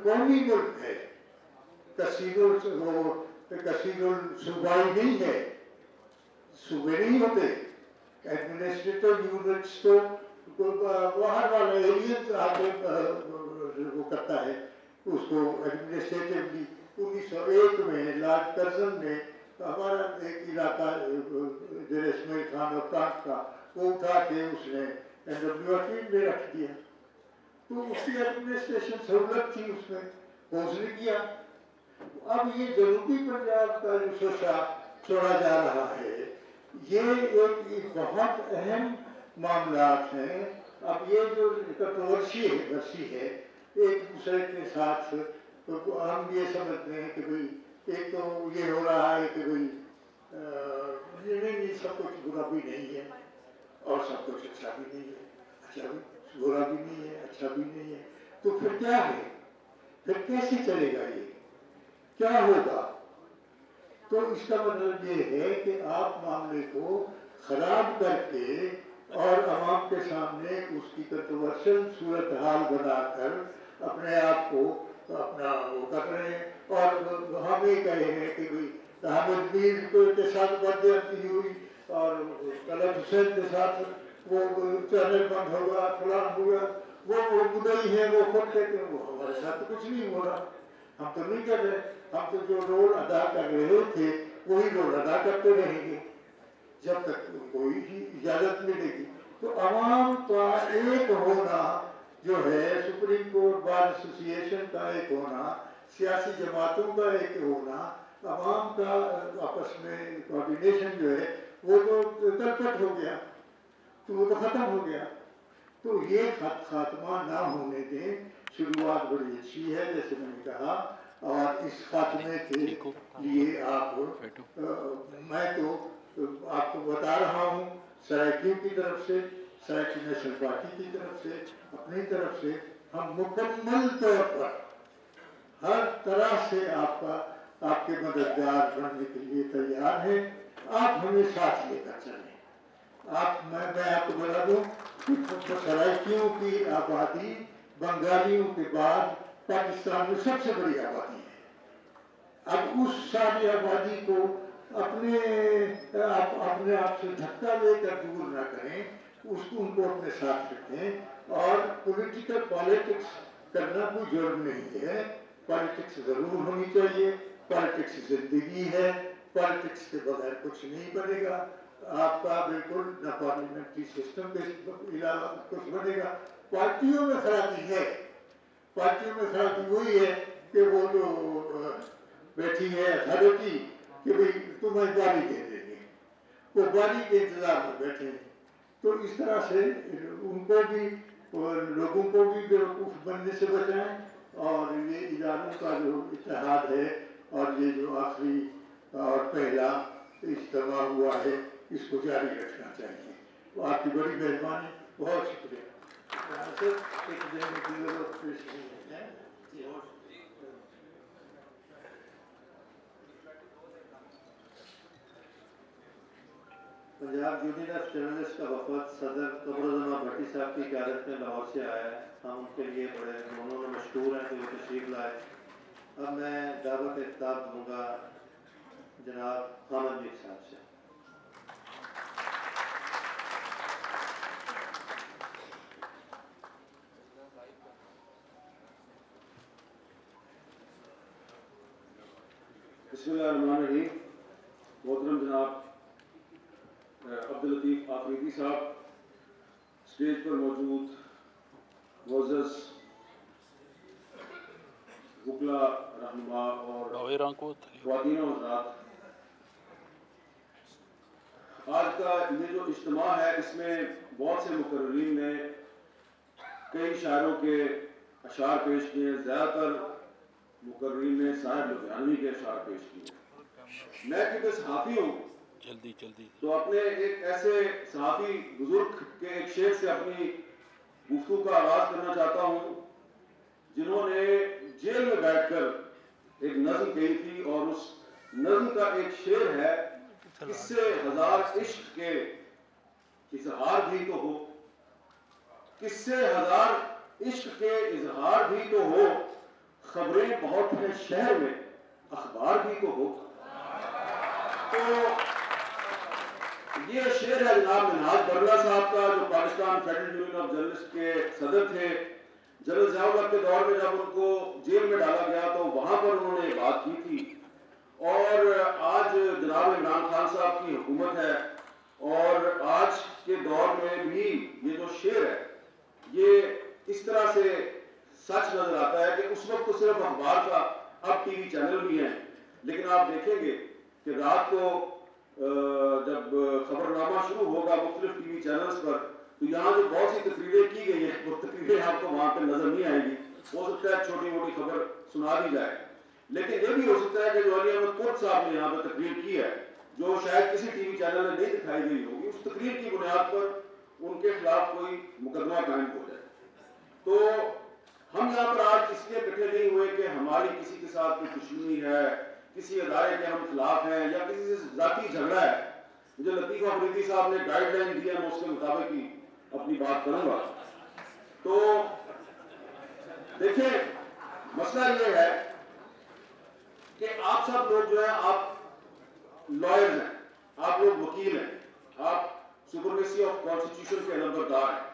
قومی ملک ہے، کثیر الصوبائی نہیں ہے، صوبے نہیں ہوتے. ایڈمنسٹریٹو یونٹس تو باہر والا ایریا وہ کرتا ہے اس کو ایڈمنسٹریٹولی. 1901 میں لارڈ کرزن نے ہمارا ایک علاقہ ضلع اسماعیل خان اور کانٹ کا وہ اٹھا کے اس نے NWFE میں رکھ دیا. تو اس کی ایڈمنسٹریشن سہولت تھی، اس میں حوصلے کیا. اب یہ جنوبی پنجاب کا جو شوشہ چھوڑا جا رہا ہے، یہ ایک بہت اہم معاملات ہیں. اب یہ جو کنٹروورسی ہے ایک دوسرے کے ساتھ، ہم یہ سمجھتے ہیں کہ بھئی ایک تو یہ ہو رہا ہے کہ بھئی یہ سب کچھ برا بھی نہیں ہے اور سب کچھ اچھا بھی نہیں ہے، اچھا بھی برا بھی نہیں ہے، اچھا بھی نہیں ہے. تو پھر کیا ہے؟ پھر کیسے چلے گا؟ یہ کیا ہوگا؟ تو اس کا مطلب یہ ہے کہ آپ معاملے کو خراب کر کے اور عوام کے سامنے اس کی کنٹروورشل صورتحال بنا کر اپنے آپ کو اپنا وہ کر رہے ہیں. اور ہم یہ کہہ رہے ہیں کہ حامد میر کے ساتھ بدزیاتی ہوئی اور طلعت حسین کے ساتھ وہ چینل بند ہوگا، فلاں ہوگا، وہ مدعی ہیں، وہ خود کہتے ہیں وہ ہمارے ساتھ کچھ نہیں ہو رہا. ہم تو نہیں کر رہے، ہم تو جو رول ادا کر رہے تھے وہی رول ادا کرتے رہیں گے جب تک کوئی ہی اجازت ملے گی. تو عوام کا ایک ہونا جو ہے، سپریم کورٹ بار ایسوسی ایشن کا ایک ہونا، سیاسی جماعتوں کا ایک ہونا، عوام کا آپس میں کوارڈینیشن جو ہے وہ تو تلپٹ ہو گیا، تو وہ تو ختم ہو گیا. تو یہ خاتمہ نہ ہونے دیں. شروعات بڑی اچھی ہے جیسے میں نے کہا، اور اس خاتمے کے لیے میں تو آپ کو بتا رہا ہوں سرائکیوں کی طرف سے، سرائکی نیشنل پارٹی کی طرف سے، اپنی طرف سے ہم مکمل طور پر ہر طرح سے آپ کے مددگار بننے کے لیے تیار ہیں. آپ ہمیں ساتھ لے کر چلیں. میں آپ کو بتا دوں کہ سرائکیوں کی آبادی بنگالیوں کے بعد پاکستان میں سب سے بڑی آبادی ہے. اب اس ساری آبادی کو اپنے آپ سے دھکا لے کر دور نہ کریں، ان کو اپنے ساتھ رکھیں. اور پولیٹیکل پالیٹکس کرنا کوئی جرم نہیں ہے. پالیٹکس ضرور ہونی چاہیے، پالیٹکس زندگی ہے، پالیٹکس کے بغیر کچھ نہیں بنے گا آپ کا. بالکل نہ پارلیمنٹری سسٹم کے علاوہ کچھ بنے گا. پارٹیوں میں خرابی ہے، پارٹیوں میں خرابی وہی ہے کہ وہ جو بیٹھی ہے اتھارٹی کہ بھئی تمہیں باری دے دیں گے، وہ باری کے انتظار میں بیٹھے ہیں. تو اس طرح سے ان کو بھی لوگوں کو بھی بیوقوف بننے سے بچائیں، اور یہ اداروں کا جو اتحاد ہے اور یہ جو آخری اور پہلا اجتماع ہوا ہے اس کو جاری رکھنا چاہیے. تو آپ کی بڑی مہربانی، بہت شکریہ. پنجاب یونین آف جرنلسٹ کا وفد صدر قمرالزمان بھٹی صاحب کی قیادت میں لاہور سے آیا ہے. ہم ان کے لیے بڑے ممنون و مشکور ہیں کہ وہ تشریف لائے. اب میں دعوت خطاب دوں گا جناب حامد میر صاحب سے. بسم اللہ الرحمن الرحیم. محترم جناب عبداللطیف آفریدی صاحب، اسٹیج پر موجود معزز وکلا رہنما اور خواتین و حضرات، آج کا یہ جو اجتماع ہے اس میں بہت سے مقررین نے کئی شاعروں کے اشعار پیش کیے. زیادہ تر مقررین نے صاحب لدھیانوی کے اشعار پیش کیے. میں کیونکہ صحافی ہوں تو اپنے ایک ایسے صحافی بزرگ کے ایک شعر سے اپنی گفتگو کا آغاز کرنا چاہتا ہوں جنہوں نے جیل میں بیٹھ کر ایک نظم کہی تھی، اور اس نظم کا ایک شعر ہے: اس سے ہزار عشق کے اظہار بھی تو ہو، کس سے ہزار عشق کے اظہار بھی تو ہو، خبریں بہت ہیں شہر میں، اخبار بھی تو ہو. تو یہ شعر ہے جناب منہاج برلا صاحب کا، جو Pakistan federal union of journalist کے صدر تھے. جنرل ضیاء الحق کے دور میں جب ان کو جیل میں ڈالا گیا تو وہاں پر انہوں نے بات کی تھی. اور آج جناب عمران خان صاحب کی حکومت ہے، اور آج کے دور میں بھی یہ جو شعر ہے یہ اس طرح سے سچ نظر آتا ہے کہ اس وقت تو صرف اخبار تھا، اب ٹی وی چینل بھی ہیں. لیکن آپ دیکھیں گے کہ رات کو جب خبر نامہ شروع ہوگا مختلف ٹی وی چینلز پر، تو یہاں جو بہت سی تقریریں کی گئی ہیں وہ تقریریں آپ کو وہاں پہ نظر نہیں آئیں گی. ہو سکتا ہے چھوٹی موٹی خبر سنا دی جائے، لیکن یہ بھی ہو سکتا ہے کہ جو علی احمد کوٹ صاحب نے یہاں پہ تقریر کی ہے جو شاید کسی ٹی وی چینل میں نہیں دکھائی گئی ہوگی، اس تقریر کی بنیاد پر ان کے خلاف کوئی مقدمہ قائم ہو جائے. تو ہم یہاں پر آج اس لیے اکٹھے نہیں ہوئے کہ ہماری کسی کے ساتھ کوئی دشمنی ہے، کسی ادارے کے ہم خلاف ہیں، یا کسی سے ذاتی جھگڑا ہے. مجھے لطیف افریدی صاحب نے گائیڈ لائن دی ہے، میں اس کے مطابق ہی اپنی بات کروں گا. تو دیکھیں مسئلہ یہ ہے کہ آپ سب لوگ جو ہے آپ لائرز ہیں، آپ لوگ وکیل ہیں، آپ سپرمیسی آف کانسٹیٹیوشن کے نمبردار ہیں.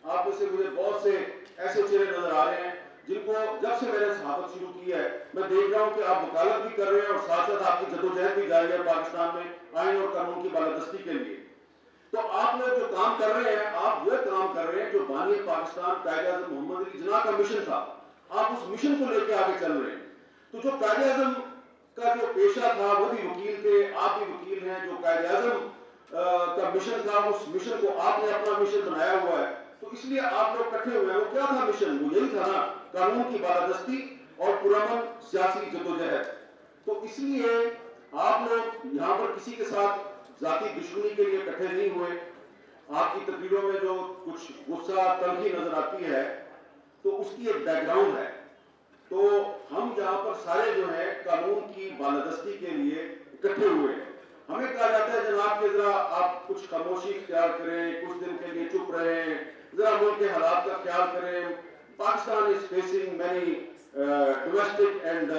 آپ میں سے مجھے بہت سے ایسے چہرے نظر آ رہے ہیں جن کو جب سے میں نے صحافت شروع کی ہے میں دیکھ رہا ہوں کہ آپ وکالت بھی کر رہے ہیں اور ساتھ ساتھ آپ کی جدوجہد بھی جاری ہے پاکستان میں آئین اور قانون کی بالادستی کے لیے. تو آپ لوگ جو کام کر رہے ہیں آپ وہ کام کر رہے ہیں جو بانی پاکستان قائد اعظم محمد علی جناح کا مشن تھا. آپ اس مشن کو لے کے آگے چل رہے ہیں. تو جو قائد اعظم کا جو پیشہ تھا وہ بھی وکیل تھے، آپ بھی وکیل ہیں. جو قائد اعظم کا مشن تھا اس مشن کو آپ نے اپنا مشن بنایا ہوا ہے. تو اس لیے آپ لوگ اکٹھے ہوئے ہیں. وہ کیا تھا مشن؟ وہ یہی تھا نا، قانون کی بالادستی اور پرامن سیاسی جدوجہد. تو اس لیے آپ لوگ یہاں پر کسی کے ساتھ ذاتی دشمنی کے لیے اکٹھے نہیں ہوئے. آپ کی تقریروں میں جو کچھ غصہ تلخی نظر آتی ہے تو اس کی ایک بیک گراؤنڈ ہے. تو ہم یہاں پر سارے جو ہیں قانون کی بالادستی کے لیے اکٹھے ہوئے ہیں. ہمیں کہا جاتا ہے جناب کہ ذرا آپ کچھ خاموشی اختیار کریں، کچھ دن کے لیے چپ رہیں، ذرا ملک کے حالات کا خیال کریں. Pakistan is facing many domestic and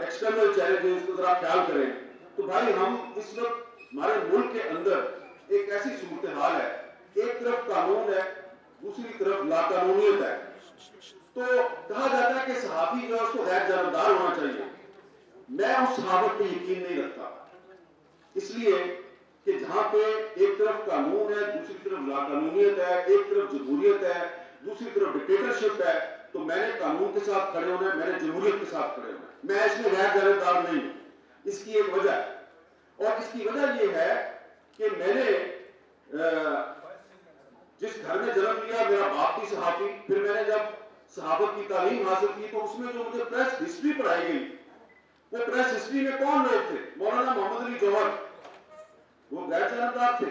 external challenges، تو ذرا خیال کریں. تو بھائی ہم اس وقت ہمارے ملک کے اندر ایک ایسی صورتحال ہے، ایک طرف قانون ہے دوسری طرف لاقانونیت ہے. تو کہا جاتا ہے کہ صحافی جو ہے اس کو غیر جانبدار ہونا چاہیے. میں اس صحافت پہ یقین نہیں رکھتا، اس لیے کہ جہاں پہ ایک طرف قانون ہے دوسری طرف لاقانونیت ہے، ایک طرف جمہوریت ہے دوسری طرف ڈکٹیٹرشپ ہے، تو میں نے قانون کے ساتھ کھڑے ہونا ہے، میں نے جمہوریت کے ساتھ کھڑے ہونا ہے. میں اس میں غیر جانبدار نہیں ہوں. اس کی ایک وجہ ہے، اور اس کی وجہ یہ ہے کہ میں نے جس گھر میں جنم لیا میرا باپ بھی صحافی، پھر میں نے جب صحافت کی تعلیم حاصل کی تو اس میں جو مجھے پریس ہسٹری پڑھائی گئی، وہ پریس ہسٹری میں کون لوگ تھے؟ مولانا محمد علی جوہر. وہ غیر جانبدار تھے،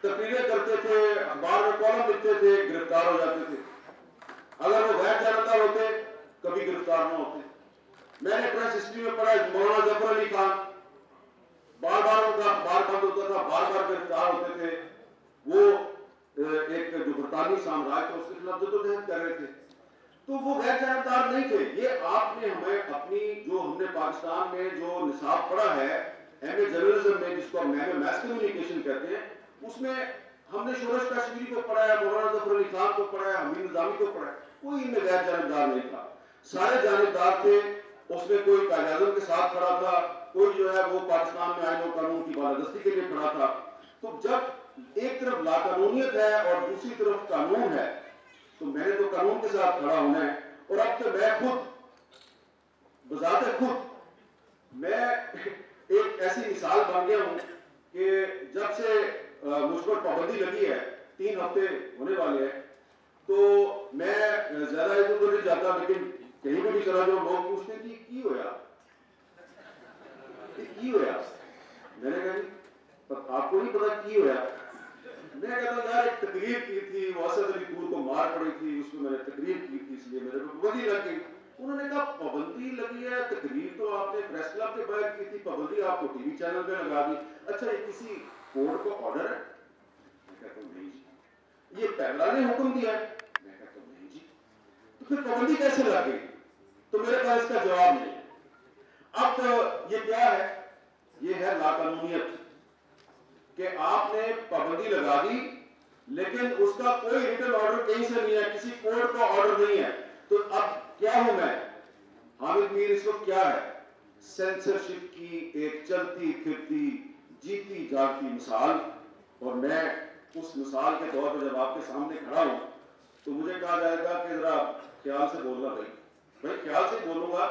تقریریں کرتے تھے، اخبار میں کالم لکھتے تھے، گرفتار ہو جاتے تھے. اگر وہ غیر جانبدار ہوتے کبھی گرفتار نہ ہوتے. میں نے پریس ہسٹری میں پڑھا مولانا ظفر علی خان، بار بار ان کا اخبار بند ہوتا تھا، بار بار گرفتار ہوتے تھے. وہ ایک جو برطانوی سامراج تھا اس کے خلاف جدوجہد کر رہے تھے. تو وہ غیر جانبدار نہیں تھے. یہ آپ نے ہمیں اپنی جو ہم نے پاکستان میں جو نصاب پڑھا ہے ایم اے جرنلزم میں، جس کو ہم میس کمیونیکیشن کہتے ہیں، اس میں ہم نے شورش کشمیری کو پڑھا ہے، مولانا ظفر علی خان کو پڑھا ہے، حمید نظامی کو پڑھا ہے. کوئی ان میں غیر جانبدار نہیں تھا، سارے جانبدار تھے. اس میں کوئی قائد اعظم کے ساتھ کھڑا تھا، کوئی جو ہے وہ پاکستان میں آئین و قانون کی بالادستی کے لیے کھڑا تھا. تو جب ایک طرف لاقانونیت ہے اور دوسری طرف قانون ہے تو میں نے تو قانون کے ساتھ کھڑا ہونا ہے. اور اب تو میں خود بذات خود میں ایک ایسی مثال بن گیا ہوں کہ جب سے مجھ پر پابندی لگی ہے 3 ہفتے ہونے والے ہیں، تو میں زیادہ ادھر ادھر نہیں جاتا. لیکن کہیں بھی چلا جاؤ لوگ پوچھتے ہیں کہ کی ہویا. میں نے کہا جی آپ کو نہیں پتا کی ہویا. میں کہتا ہوں یار ایک تقریر کی تھی، وہ اسد علی پور کو مار پڑی تھی، اس میں میں نے تقریر کی تھی، اس لیے میرے کو پابندی لگ گئی. انہوں نے کہا پابندی لگی ہے، تقریر تو آپ نے پریس کلب کے باہر کی تھی، پابندی آپ کو ٹی وی چینل پہ لگا دی. اچھا یہ کسی کورٹ کو آرڈر ہے؟ میں کہتا ہوں نہیں جی. یہ پہلا نے حکم دیا ہے؟ میں کہتا ہوں نہیں جی. تو پھر پابندی کیسے لگ گئی؟ تو میرے پاس اس کا جواب نہیں ہے. اب یہ کیا ہے؟ یہ ہے لاقانونیت کہ آپ نے پابندی لگا دی لیکن اس کا کوئی ریٹن آرڈر کہیں سے نہیں ہے, کسی کورٹ کا آرڈر نہیں ہے. تو اب کیا ہوں میں؟ حامد میر اس وقت کیا ہے؟ سینسرشپ کی ایک چلتی پھرتی جیتی جاگتی مثال. اور میں اس مثال کے طور پر جب آپ کے سامنے کھڑا ہوں تو مجھے کہا جائے گا کہ ذرا خیال سے بولنا. بھائی خیال سے بولوں گا.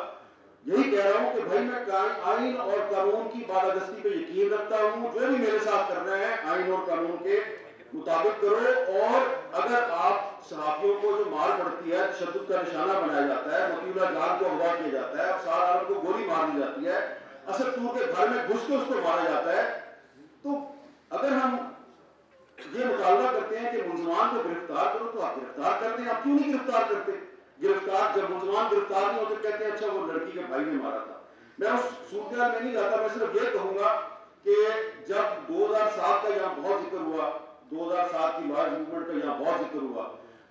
یہی کہہ رہا ہوں کہ بھائی میں آئین اور قانون کی بالادستی پہ یقین رکھتا ہوں. جو بھی میرے ساتھ کرنا ہے آئین اور قانون کے مطابق کرو. اور اگر آپ صحافیوں کو جو مار پڑتی ہے, تشدد کا نشانہ بنایا جاتا ہے, مطیع اللہ جان کو اغوا کیا جاتا ہے, افسار عالم کو گولی مار دی جاتی ہے, اسد طور کے گھر میں گھس کے اس کو مارا جاتا ہے, تو اگر ہم یہ مطالبہ کرتے ہیں کہ ملزمان کو گرفتار کرو تو آپ گرفتار کرتے ہیں. آپ کیوں نہیں گرفتار کرتے؟ گرفتار جب ملزمان گرفتار نہیں ہوتے کہتے ہیں اچھا وہ لڑکی کے بھائی نے مارا تھا. میں اس صورتحال میں نہیں جاتا. میں صرف یہ کہوں گا کہ جب 2007 کا یہاں بہت ذکر ہوا, 2007 کی لائرز موومنٹ کا یہاں بہت ذکر ہوا,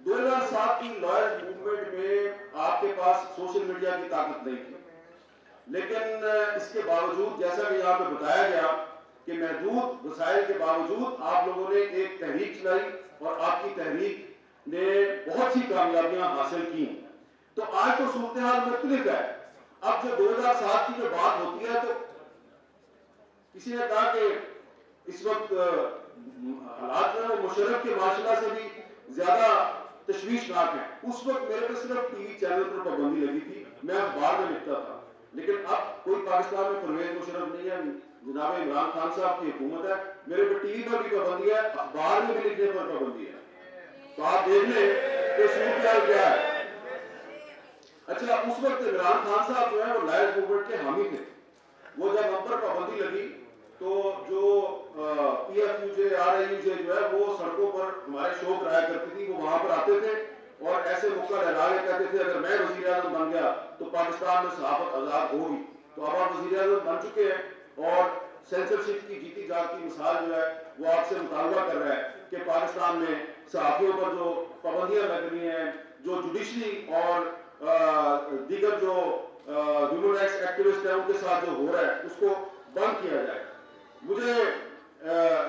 2007 کی لائرز موومنٹ میں آپ کے پاس سوشل میڈیا کی طاقت نہیں تھی, لیکن اس کے باوجود جیسا کہ یہاں پہ بتایا گیا کہ محدود وسائل کے باوجود آپ لوگوں نے ایک تحریک چلائی اور آپ کی تحریک نے بہت سی کامیابیاں حاصل کی. تو آج تو صورتحال مختلف ہے. اب جو 2007 کی جو بات ہوتی ہے تو کسی نے کہا کہ اس وقت حالات جو ہے وہ مشرف کے معاشرہ سے بھی زیادہ تشویشناک ہیں. اس وقت میرے پہ صرف ٹی وی چینل پر پابندی لگی تھی, میں اخبار میں لکھتا تھا, لیکن اب کوئی پاکستان میں پرویز مشرف نہیں ہے, جناب عمران خان صاحب کی حکومت ہے, میرے پہ ٹی وی پر بھی پابندی ہے, اخبار میں بھی لکھنے پر پابندی ہے. تو آپ دیکھ لیں کہ صورتحال کیا ہے. اچھا, اس وقت عمران خان صاحب جو ہے وہ لائرز موومنٹ کے حامی تھے. وہ جب ہم پر پابندی لگی تو جو P F U J R I U J جو ہے وہ سڑکوں پر ہمارے شو کرایا کرتی تھی, وہ وہاں پر آتے تھے اور ایسے مکہ لہرا کے کہتے تھے اگر میں وزیر اعظم بن گیا تو پاکستان میں صحافت آزاد ہوگی. تو اب آپ وزیر اعظم بن چکے ہیں اور سینسرشپ کی جیتی جاگتی مثال جو ہے وہ آپ سے مطالبہ کر رہا ہے کہ پاکستان میں صحافیوں پر جو پابندیاں لگ رہی ہیں, جو جوڈیشری اور دیگر جو ہیومن رائٹس ایکٹیوسٹ ہیں ان کے ساتھ جو ہو رہا ہے اس کو بند کیا جائے. مجھے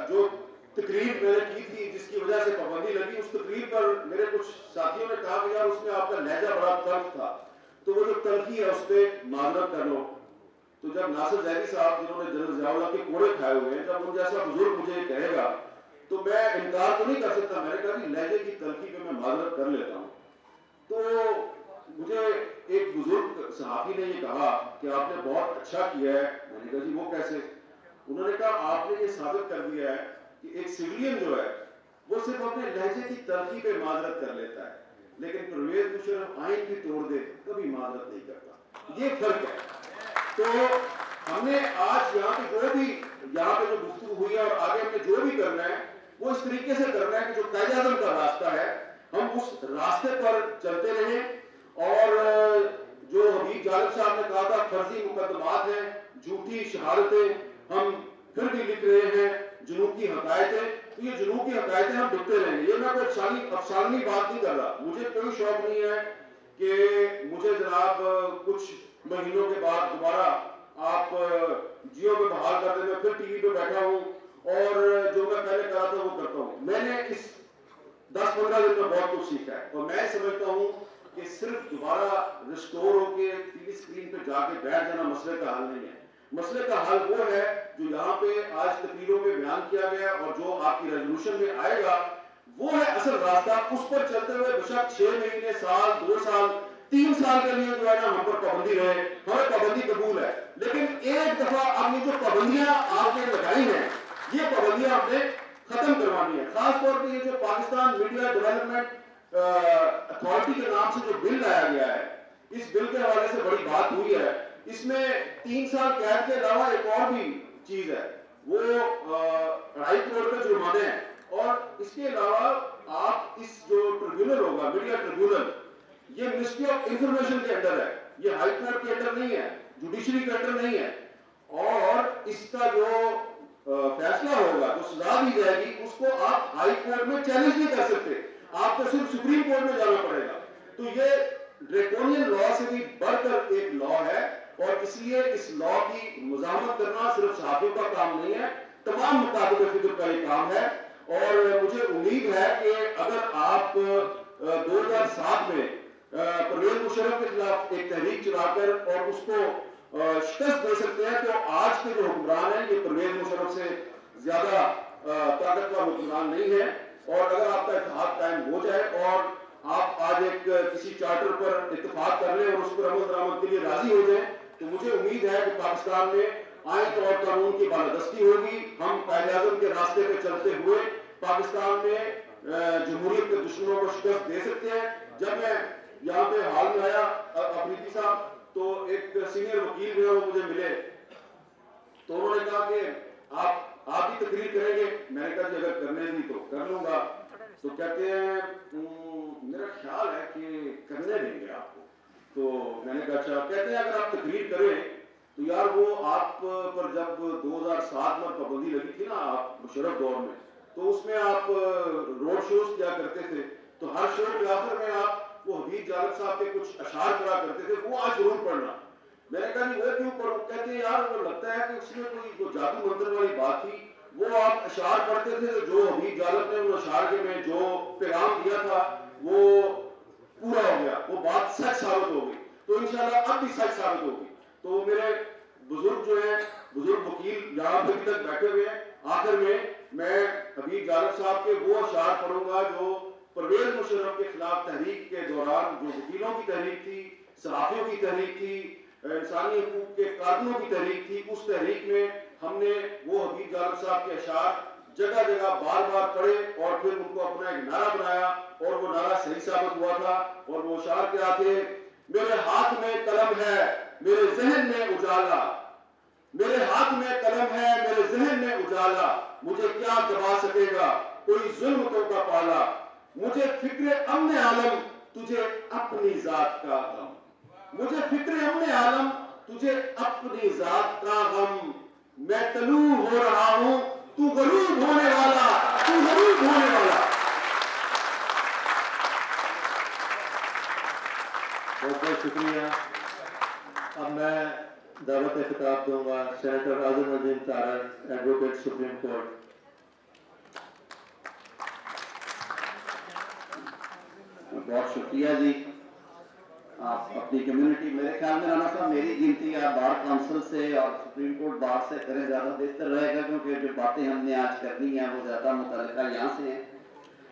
جو تقریر میں نے کی تھی جس کی وجہ سے پابندی لگی, اس تقریر پر میرے کچھ ساتھیوں نے کہا کہ یار اس میں آپ کا لہجہ بڑا تلخ تھا, تو وہ جو تلخی ہے اس پہ معذرت کر لو. تو جب ناصر زہری صاحب جنہوں نے جنرل ضیاء اللہ کے کوڑے کھائے ہوئے ہیں, جب ان جیسا بزرگ مجھے کہے گا تو میں انکار تو نہیں کر سکتا. میں نے کہا کہ لہجے کی تلخی پہ میں معذرت کر لیتا ہوں. تو مجھے ایک بزرگ صحافی نے یہ کہا کہ آپ نے بہت اچھا کیا ہے. میں نے کہا جی وہ کیسے؟ انہوں نے کہا آپ نے یہ ثابت کر دیا ہے کہ ایک سویلین جو ہے وہ صرف اپنے لہجے کی تلخی پہ معذرت کر لیتا ہے, لیکن پرویز مشرف آئین بھی توڑ دے کبھی معذرت نہیں کرتا. یہ فرق ہے. تو ہم نے آج یہاں پہ جو گفتگو ہوئی ہے اور آگے ہم نے جو بھی کرنا ہے وہ اس طریقے سے کرنا ہے کہ جو قائد اعظم کا راستہ ہے ہم اس راستے پر چلتے رہیں. اور جو حبیب جالب صاحب نے کہا تھا فرضی مقدمات ہیں, جھوٹی شہادتیں ہم پھر بھی لکھ رہے ہیں, جنوب کی حقائقیں, تو یہ جنوب کی حقائقیں ہم لکھتے رہیں گے. یہ میں کوئی افسانوی بات نہیں کر رہا. مجھے کوئی شوق نہیں ہے کہ مجھے جناب کچھ مہینوں کے بعد دوبارہ آپ جیو پہ بحال کر دیں, میں پھر ٹی وی پہ بیٹھا ہوں اور جو میں پہلے کہا تھا وہ کرتا ہوں. میں نے اس 10-15 دن میں بہت کچھ سیکھا ہے اور میں سمجھتا ہوں کہ صرف دوبارہ ریسٹور ہو کے ٹی وی اسکرین پہ جا کے بیٹھ جانا مسئلے کا حل نہیں ہے. مسئلے کا حل وہ ہے جو یہاں پہ آج تقریروں میں بیان کیا گیا اور جو آپ کی ریزولوشن میں آئے گا وہ ہے اصل راستہ. اس پر چلتے ہوئے بشک 6 مہینے, سال, 2 سال, 3 سال کے لیے جو ہے نا ہم پر پابندی رہے, ہمیں پابندی قبول ہے, لیکن ایک دفعہ اب یہ جو پابندیاں آپ نے لگائی ہیں یہ پابندیاں ہم نے ختم کروانی ہے. خاص طور پہ یہ جو پاکستان میڈیا ڈیولپمنٹ اتھارٹی کے نام سے جو بل لایا گیا ہے, اس بل کے حوالے سے بڑی بات ہوئی ہے. اس میں 3 سال قید کے علاوہ ایک اور بھی چیز ہے, وہ 2.5 کروڑ کا جرمانے ہیں. اور اس کے علاوہ آپ اس جو ٹریبیونل ہوگا میڈیا ٹریبیونل, یہ منسٹری آف انفارمیشن کے اندر ہے, یہ ہائی کورٹ کے اندر نہیں ہے, جوڈیشری کے اندر نہیں ہے. اور اس کا جو فیصلہ ہوگا, جو سزا دی جائے گی, اس کو آپ ہائی کورٹ میں چیلنج نہیں کر سکتے, آپ کو صرف سپریم کورٹ میں جانا پڑے گا. تو یہ ڈریکونین لا سے بھی بڑھ کر صرف ایک لا ہے اور اس لیے اس لا کی مزاحمت کرنا صرف صحافیوں کا کام نہیں ہے، تمام مقابل فکر کا یہ کام ہے. اور مجھے امید ہے کہ اگر آپ 2007 میں پرویز مشرف کے خلاف ایک تحریک چلا کر اور اس کو شکست دے سکتے ہیں تو آج کے جو حکمران ہیں یہ پرویز مشرف سے زیادہ طاقتور حکمران نہیں ہے. اور اگر آپ کا اتحاد قائم ہو جائے اور آپ آج ایک کسی چارٹر پر اتفاق کر لیں اور اس پر عمل درآمد کے لیے راضی ہو جائیں تو مجھے امید ہے کہ پاکستان میں آئین اور قانون کی بالادستی ہوگی. ہم قائد اعظم کے راستے پہ چلتے ہوئے پاکستان میں جمہوریت کے دشمنوں کو شکست دے سکتے ہیں. جب میں یہاں پہ حال میں آیا افریدی صاحب تو ایک سینئر وکیل جو ہے وہ مجھے ملے تو انہوں نے کہا کہ آپ بھی تقریر کریں گے. میں نے کہا کہ اگر کرنے دی تو کر لوں گا. تو کہتے ہیں میرا خیال ہے کہ کرنے دیں گے آپ کو. تو میں نے کہا اچھا. کہتے ہیں اگر آپ تقریر کریں تو یار وہ آپ پر جب 2007 میں پابندی لگی تھی نا آپ مشرف دور میں تو اس میں آپ روڈ شوز کیا کرتے تھے تو ہر شو کے آخر میں آپ وہ حبیب جالب صاحب کے کچھ اشعار پڑھا کرتے تھے وہ آج ضرور پڑھنا. میں نے کہا نہیں وہ کیوں پڑھوں. کہتے ہیں یار وہ لگتا ہے کہ اس میں کوئی جو جادو منتر والی بات تھی وہ آپ اشعار پڑھتے تھے جو حبیب جالب نے ان اشعار کے میں جو پیغام دیا تھا وہ پورا ہو گیا, وہ بات سچ ثابت ہو گئی. تو انشاءاللہ اب بھی سچ ثابت ہوگی. تو میرے بزرگ جو ہیں بزرگ وکیل یہاں ابھی تک بیٹھے ہوئے ہیں, آخر میں حبیب جالب صاحب کے وہ اشعار پڑھوں گا جو پرویز مشرف کے خلاف تحریک کے دوران جو وکیلوں کی تحریک تھی, صحافیوں کی تحریک تھی, انسانی حقوق کے کارکنوں کی تحریک تھی, اس تحریک میں ہم نے وہ حبیب جالب صاحب کے اشعار جگہ جگہ بار بار پڑھے اور پھر ان کو اپنا ایک نعرہ بنایا اور وہ نعرہ صحیح ثابت ہوا تھا. اور وہ اشعار کیا تھے؟ میرے ہاتھ میں قلم ہے میرے ذہن میں اجالا, میرے ہاتھ میں قلم ہے میرے ذہن میں اجالا, مجھے کیا دبا سکے گا کوئی ظلم تو کا پالا, مجھے فکر امن عالم تجھے اپنی ذات کا غم, مجھے فکر امن عالم تجھے اپنی ذات کا غم, میں طلوع ہو رہا ہوں تو غروب ہونے والا, تو غروب ہونے والا. بہت بہت شکریہ. اب میں دعوت خطاب دوں گا سینیٹر اعظم الدین طاہر, ایڈوکیٹ سپریم کورٹ. بہت شکریہ جی. آپ اپنی کمیونٹی, میرے خیال میں رانا صاحب میری گنتی آپ بار کونسل سے اور سپریم کورٹ بار سے کریں زیادہ بہتر رہے گا, کیونکہ جو باتیں ہم نے آج کرنی ہیں وہ زیادہ متعلقہ یہاں سے ہیں.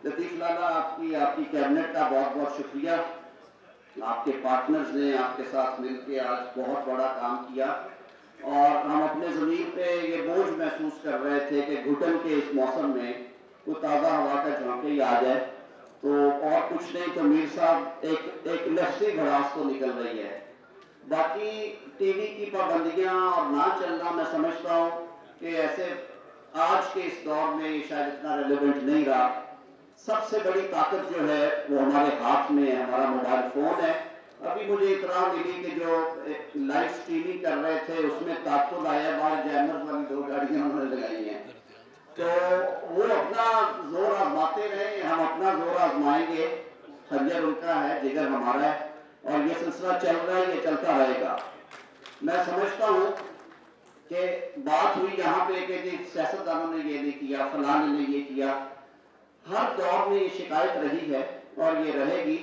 لطیف لالا آپ کی کیبنٹ کا بہت بہت شکریہ. آپ کے پارٹنرز نے آپ کے ساتھ مل کے آج بہت بڑا کام کیا اور ہم اپنے ضمیر پہ یہ بوجھ محسوس کر رہے تھے کہ گھٹن کے اس موسم میں کوئی تازہ ہوا کا جھونکہ ہی آ جائے تو اور کچھ نہیں تو میر صاحب ایک لفظی بھڑاس تو نکل رہی ہے. باقی ٹی وی کی پابندیاں اور نہ چلنا میں سمجھتا ہوں کہ ایسے آج کے اس دور میں یہ شاید اتنا ریلیونٹ نہیں رہا. سب سے بڑی طاقت جو ہے وہ ہمارے ہاتھ میں ہے, ہمارا موبائل فون ہے. ابھی مجھے اطلاع ملی کہ جو لائیو اسٹریمنگ کر رہے تھے اس میں تعطل آیا, باہر جیمرز والی 2 گاڑیاں انہوں نے لگائی ہیں. تو وہ اپنا زور آزماتے رہے, ہم اپنا زور آزمائیں گے. خنجر ان کا ہے, جگر ہمارا ہے, اور یہ سلسلہ چل رہا ہے, یہ چلتا رہے گا. میں سمجھتا ہوں کہ بات ہوئی یہاں پہ کہ جی سیاستدانوں نے یہ نہیں کیا, فلاں نے یہ کیا. ہر دور میں یہ شکایت رہی ہے اور یہ رہے گی.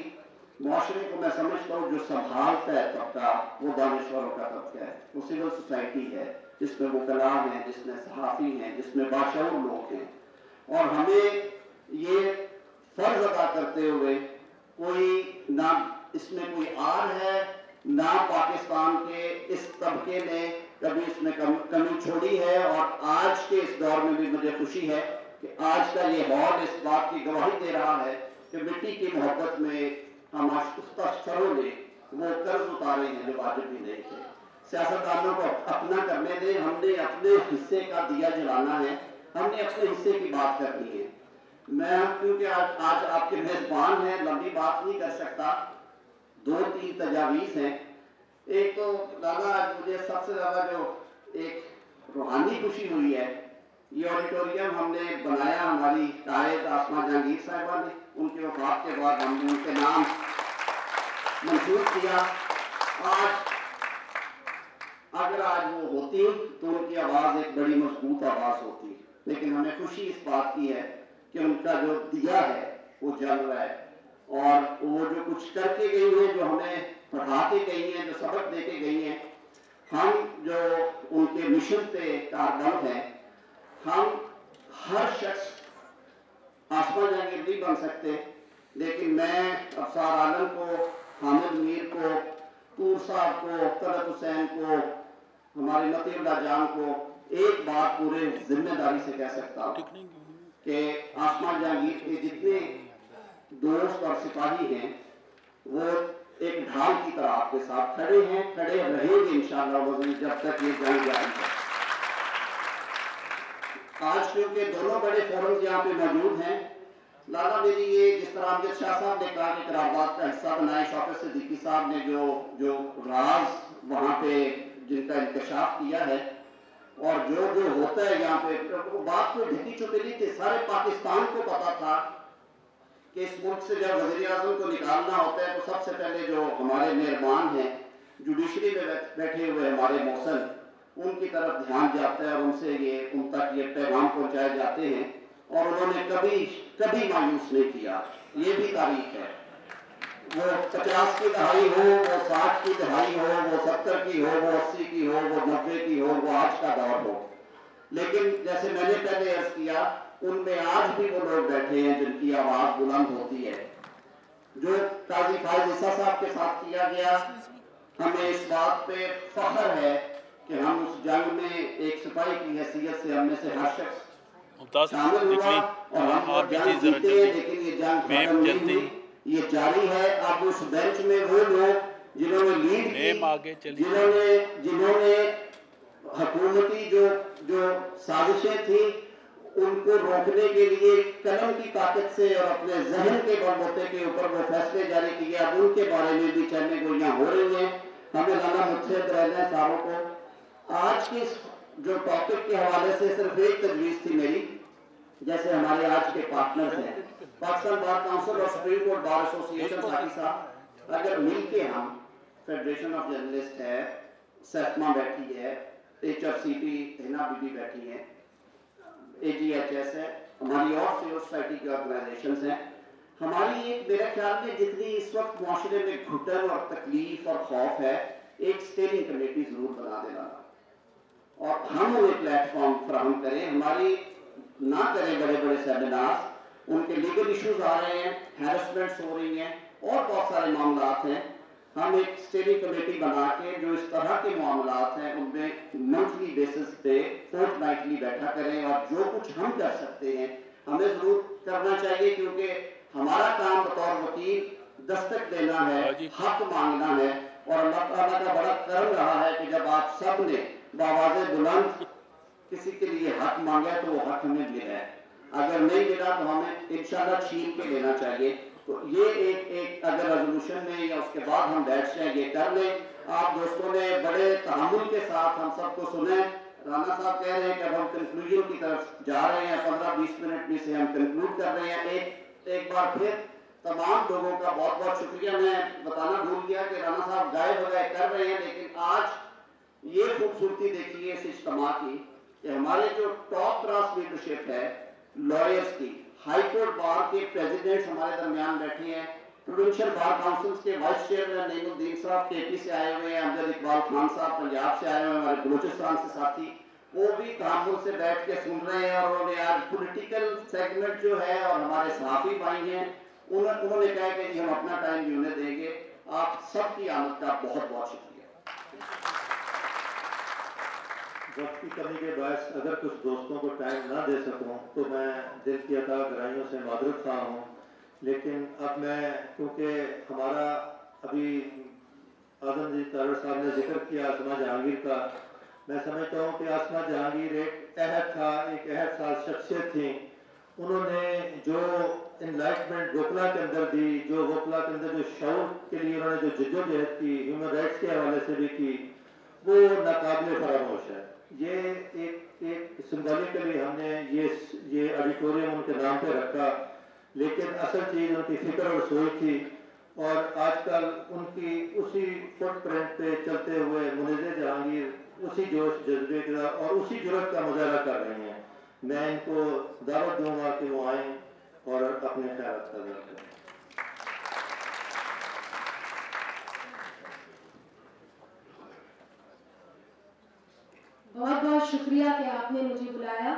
معاشرے کو میں سمجھتا ہوں جو سنبھالتا ہے طبقہ وہ دانشوروں کا طبقہ ہے, وہ سول سوسائٹی ہے, جس میں وکلاء ہیں, جس میں صحافی ہیں, جس میں باشعور لوگ ہیں. اور ہمیں یہ فرض ادا کرتے ہوئے کوئی نہ اس میں کوئی آر ہے, نہ پاکستان کے اس طبقے نے کبھی اس میں کمی چھوڑی ہے. اور آج کے اس دور میں بھی مجھے خوشی ہے کہ آج کا یہ ہال اس بات کی گواہی دے رہا ہے کہ مٹی کی محبت میں ہم سروں نے وہ قرض اتارے ہیں جو واجب بھی نہیں تھے. سیاستدانوں کو اپنا کرنے دیں, ہم نے اپنے حصے کا دیا جلانا ہے, ہم نے اپنے حصے کی بات کرنی ہے. میں کیونکہ آج آپ کے میزبان ہیں, لمبی بات نہیں کر سکتا. 2-3 تجاویز ہیں. ایک تو دادا مجھے سب سے زیادہ جو ایک روحانی خوشی ہوئی ہے, یہ آڈیٹوریم ہم نے بنایا ہماری قائد آسمہ جہانگیر صاحبہ نے, ان کی وفات کے بعد ہم نے ان کے نام منظور کیا. آج آواز وہ ہوتی تو ان کی آواز ایک بڑی مضبوط آواز ہوتی، لیکن ہمیں خوشی اس بات کی ہے کہ ان کا جو دیا ہے وہ جل رہا ہے، اور وہ جو کچھ کر کے گئی ہیں، جو ہمیں پڑھا کے گئی ہیں، جو سبق دے کے گئی ہیں، ہم جو ان کے مشن پہ کاربند ہیں، ہم ہر شخص آسما جہانگیر نہیں بن سکتے، لیکن میں افسار عالم کو، حامد میر کو، طور صاحب کو، طلعت حسین کو، ہمارے متی اللہ جان کو ایک بات پورے ذمہ داری سے کہہ سکتا ہوں کہ آسما جہانگیر کے جتنے دوست اور سپاہی ہیں وہ ایک ڈھال کی طرح آپ کے ساتھ کھڑے ہیں، کھڑے رہیں گے انشاءاللہ جب تک یہ جنگ جاری ہے۔ آج کیونکہ دونوں بڑے فورمز یہاں پہ موجود ہیں، لالا میری یہ جس طرح امجد شاہ صاحب نے کہا کہ قرارداد کا حصہ بنائے، شوکت صدیقی صاحب نے جو راز وہاں پہ جن کا انکشاف کیا ہے، اور جو ہوتا ہے یہاں پہ، وہ بات کوئی ڈھکی چھپی نہیں تھی، سارے پاکستان کو پتا تھا کہ اس ملک سے جب وزیر اعظم کو نکالنا ہوتا ہے تو سب سے پہلے جو ہمارے مہربان ہیں، جوڈیشری میں بیٹھے ہوئے ہمارے محسن، ان کی طرف دھیان جاتا ہے اور ان تک یہ پیغام پہنچائے جاتے ہیں، اور انہوں نے کبھی مایوس نہیں کیا۔ یہ بھی تاریخ ہے، وہ 50 کی دہائی ہو، وہ 60 کی دہائی ہو، وہ 70 کی ہو، وہ 80 کی ہو، وہ 90 کی ہو، وہ آج کا دور ہو، لیکن جیسے میں نے پہلے عرض کیا، ان میں آج بھی وہ لوگ بیٹھے ہیں جن کی آواز بلند ہوتی ہے۔ جو قاضی فائز عیسیٰ صاحب کے ساتھ کیا گیا، ہمیں اس بات پہ فخر ہے کہ ہم اس جنگ میں ایک سپاہی کی حیثیت سے ہم میں سے ہر شخص شامل ہوا، اور ہم وہ جنگ جیتے ہیں، لیکن یہ جنگ ختم نہیں ہوئی، یہ جاری ہے۔ اب اس بینچ میں وہ لوگ جنہوں نے لیڈ کی، جنہوں نے حکومتی جو سازشیں تھیں ان کو روکنے کے لیے قلم کی طاقت سے اور اپنے ذہن کے بل بوتے کے اوپر وہ فیصلے جاری کیے، اب ان کے بارے میں بھی چلنے گوئیاں ہو رہی ہیں، ہمیں لانا متحد رہنا ہے ساروں کو۔ آج کی جو ٹاپک کے حوالے سے صرف ایک تجویز تھی میری، جیسے ہمارے آج کے پارٹنرز ہیں پاکستان بار کونسل اور سپریم کورٹ بار ایسوسی ایشن، ساتھی صاحب اگر مل کے ہم، فیڈریشن آف جرنلسٹ ہے، سیفما بیٹھی ہے، ایچ ایف سی پی ہنا بی بی بیٹھی ہے، اے جی ایچ ایس ہے، ہماری اور سول سوسائٹی کی آرگنائزیشنز ہیں، ہماری ایک میرے خیال میں جتنی اس وقت معاشرے میں گھٹن اور تکلیف اور خوف ہے، ایک اسٹیئرنگ کمیٹی ضرور بنا دینا، اور ہم انہیں پلیٹ فارم فراہم کریں، ہماری نہ کریں بڑے بڑے سیمینار، ان کے لیگل ایشوز آ رہے ہیں، ہیرسمنٹس ہو رہی ہیں، اور بہت سارے معاملات ہیں، ہم ایک اسٹیئرنگ کمیٹی بنا کے جو اس طرح کے معاملات ہیں ان میں منتھلی بیسس پہ فورتھ نائٹلی بیٹھا کریں، اور جو کچھ ہم کر سکتے ہیں ہمیں ضرور کرنا چاہیے، کیونکہ ہمارا کام بطور وکیل دستک دینا ہے، حق مانگنا ہے، اور اللہ تعالیٰ کا بڑا کرم رہا ہے کہ جب آپ سب نے بآواز بلند کسی کے لیے حق مانگا تو وہ حق ہمیں ملا ہے، اگر نہیں ملا تو ہمیں انشاءاللہ چھین کے لینا چاہیے۔ تو یہ ایک اگر ریزولوشن میں یا اس کے بعد ہم بیٹھ جائیں یہ کر لیں۔ آپ دوستوں نے بڑے تحمل کے ساتھ ہم سب کو سنیں، رانا صاحب کہہ رہے ہیں کہ اب ہم کنکلوژن کی طرف جا رہے ہیں، 15-20 منٹ میں سے ہم کنکلوڈ کر رہے ہیں۔ ایک بار پھر تمام لوگوں کا بہت بہت شکریہ۔ میں بتانا بھول گیا کہ رانا صاحب گائے بغائے کر رہے ہیں، لیکن آج یہ خوبصورتی دیکھیے اس اجتماع کی کہ ہمارے جو ٹاپ کلاس لیڈرشپ ہے لائرز کی، ہائی کورٹ بار کے پریزیڈنٹس ہمارے درمیان بیٹھے ہیں، پروونشل بار کاؤنسلز کے وائس چیئرمین نعیم الدین صاحب کے پی سے آئے ہوئے ہیں، امجد اقبال خان صاحب پنجاب سے آئے ہوئے ہیں، ہمارے بلوچستان سے ساتھی، وہ بھی تحمل سے بیٹھ کے سن رہے ہیں، اور انہوں نے آج پولیٹیکل سیگمنٹ جو ہے اور ہمارے صحافی بھائی ہیں انہوں نے کہا کہ جی ہم اپنا ٹائم بھی انہیں دیں گے۔ آپ سب کی آمد کا بہت بہت شکریہ۔ وقت کی کمی کے باعث اگر کچھ دوستوں کو ٹائم نہ دے سکوں تو میں دل کی عطا گرائیوں سے معذرت خواہ ہوں، لیکن اب میں کیونکہ ہمارا ابھی اعظم جی طاہر صاحب نے ذکر کیا آسما جہانگیر کا، میں سمجھتا ہوں کہ آسما جہانگیر ایک عہد تھا، ایک عہد ساز شخصیت تھی، انہوں نے جو انلائٹمنٹ گوکلا کے اندر دی، جو گوکلا کے اندر جو شعور کے لیے انہوں نے جو جدوجہد کی، ہیومن رائٹس کے حوالے سے بھی کی، وہ ناقابل فراموش ہے۔ یہ ایک سمبولیکلی ہم نے یہ آڈیٹوریم ان کے نام پہ رکھا، لیکن اصل چیز ان کی فکر اور سوچ تھی اور آج کل ان کی اسی فٹ پرنٹ پہ چلتے ہوئے منیزہ جہانگیر اسی جوش جذبے کا اور اسی جرأت کا مظاہرہ کر رہی ہیں. میں ان کو دعوت دوں گا کہ وہ آئیں اور اپنے خیالات کا اظہار کریں. بہت بہت شکریہ کہ آپ نے مجھے بلایا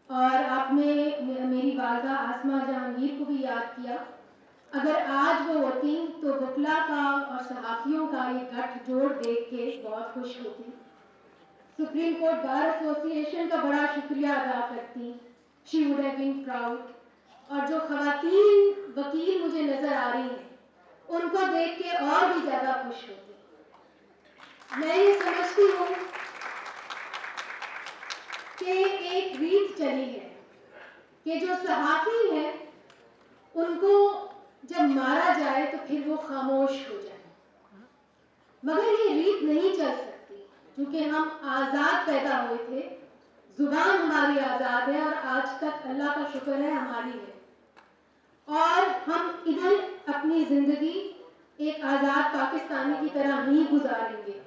اور آپ نے میری والدہ آسمہ جہانگیر کو بھی یاد کیا. اگر آج وہ ہوتی تو وکلا کا اور صحافیوں کا یہ گٹھ جوڑ دیکھ کے بہت خوش ہوتی. سپریم کورٹ بار ایسوسی ایشن کا بڑا شکریہ ادا کرتی. She would have been proud. اور جو خواتین وکیل مجھے نظر آ رہی ہیں ان کو دیکھ کے اور بھی زیادہ خوش ہوتی. میں یہ سمجھتی ہوں کہ ایک ریت چلی ہے کہ جو صحافی ہیں ان کو جب مارا جائے تو پھر وہ خاموش ہو جائے. مگر یہ ریت نہیں چل سکتی کیونکہ ہم آزاد پیدا ہوئے تھے. زبان ہماری آزاد ہے اور آج تک اللہ کا شکر ہے ہماری ہے. اور ہم ادھر اپنی زندگی ایک آزاد پاکستانی کی طرح ہی گزاریں گے.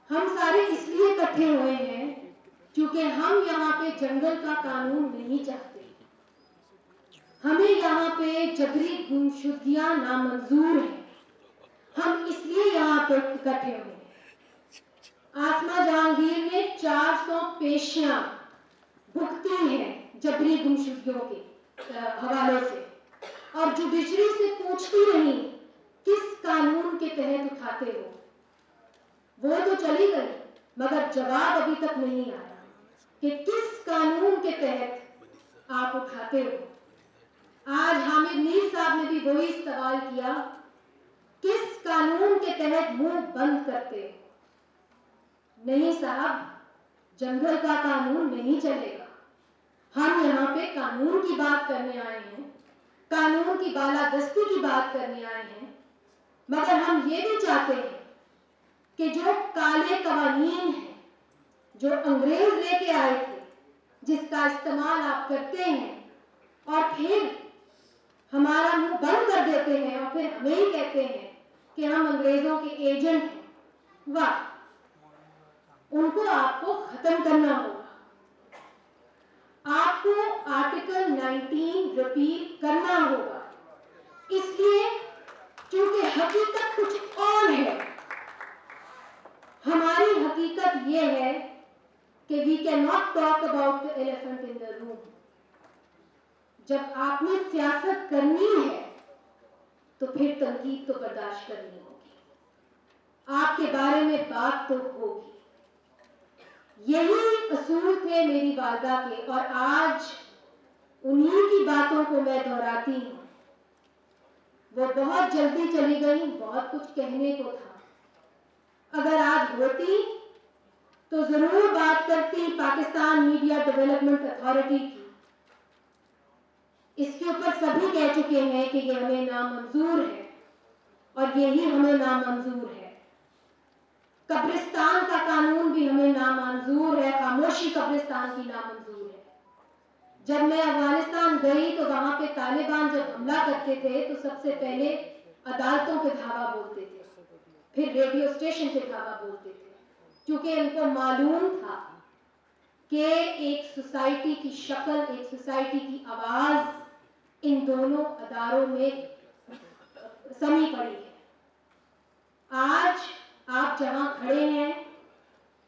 ہم سارے اس لیے اکٹھے ہوئے ہیں کیونکہ ہم یہاں پہ جنگل کا قانون نہیں چاہتے. ہمیں یہاں پہ جبری گمشدگیاں نامنظور ہیں. ہم اس لیے یہاں پہ اکٹھے ہوئے ہیں. آسمہ جہانگیر نے 400 پیشیاں بھگتی ہیں جبری گمشدگیوں کے حوالے سے اور جوڈیشری سے پوچھتی رہی کس قانون کے تحت اٹھاتے ہو. وہ تو چلی گئی مگر جواب ابھی تک نہیں آیا کہ کس قانون کے تحت آپ اٹھاتے ہو. آج حامد میر صاحب نے بھی وہی سوال کیا کس قانون کے تحت منہ بند کرتے ہو. نہیں صاحب, جنگل کا قانون نہیں چلے گا. ہم یہاں پہ قانون کی بات کرنے آئے ہیں, قانون کی بالادستی کی بات کرنے آئے ہیں. مگر ہم یہ بھی چاہتے ہیں کہ جو کالے قوانین ہیں جو انگریز لے کے آئے تھے جس کا استعمال آپ کرتے ہیں اور پھر ہمارا منہ بند کر دیتے ہیں اور پھر ہمیں ہی کہتے ہیں کہ ہم انگریزوں کے ایجنٹ ہیں, واہ, ان کو آپ کو ختم کرنا ہوگا. آپ کو آرٹیکل 19 ریپیل کرنا ہوگا. اس لیے کیونکہ حقیقت کچھ اور ہے. ہماری حقیقت یہ ہے کہ we cannot talk about the elephant in the room. جب آپ نے سیاست کرنی ہے تو پھر تنقید تو برداشت کرنی ہوگی, آپ کے بارے میں بات تو ہوگی. یہی اصول تھے میری والدہ کے اور آج انہی کی باتوں کو میں دہراتی ہوں. وہ بہت جلدی چلی گئی, بہت کچھ کہنے کو تھا. اگر آج ہوتی تو ضرور بات کرتی پاکستان میڈیا ڈیولپمنٹ اتھارٹی کی. اس کے اوپر سبھی کہہ چکے ہیں کہ یہ ہمیں نامنظور ہے اور یہی ہمیں نامنظور ہے. قبرستان کا قانون بھی ہمیں نامنظور ہے, خاموشی قبرستان کی نامنظور ہے. جب میں افغانستان گئی تو وہاں پہ طالبان جب حملہ کرتے تھے تو سب سے پہلے عدالتوں پہ دھاوا بولتے تھے, پھر ریڈیو اسٹیشن پہ دھاوا بولتے تھے, کیونکہ ان کو معلوم تھا کہ ایک سوسائٹی کی شکل, ایک سوسائٹی کی آواز ان دونوں اداروں میں سمی پڑی ہے. آج آپ جہاں کھڑے ہیں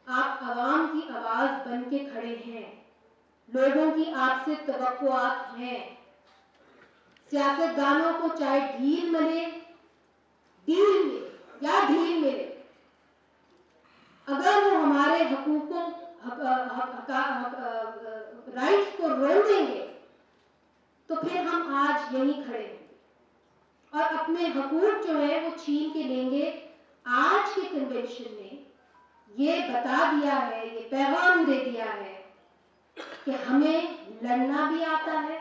آپ عوام کی آواز بن کے کھڑے ہیں. لوگوں کی آپ سے توقعات ہیں. سیاستدانوں کو چاہے ڈھیل ملے یا ڈھیل ملے, اگر وہ ہمارے حقوقوں رائٹس کو روک دیں گے تو پھر ہم آج یہیں کھڑے ہیں اور اپنے حقوق جو ہے وہ چھین کے لیں گے. آج کے کنونشن نے یہ بتا دیا ہے, یہ پیغام دے دیا ہے کہ ہمیں لڑنا بھی آتا ہے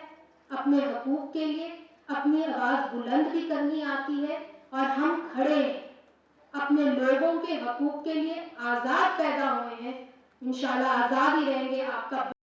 اپنے حقوق کے لیے, اپنی آواز بلند بھی کرنی آتی ہے, اور ہم کھڑے ہیں اپنے لوگوں کے حقوق کے لیے. آزاد پیدا ہوئے ہیں, انشاءاللہ آزاد ہی رہیں گے. آپ کا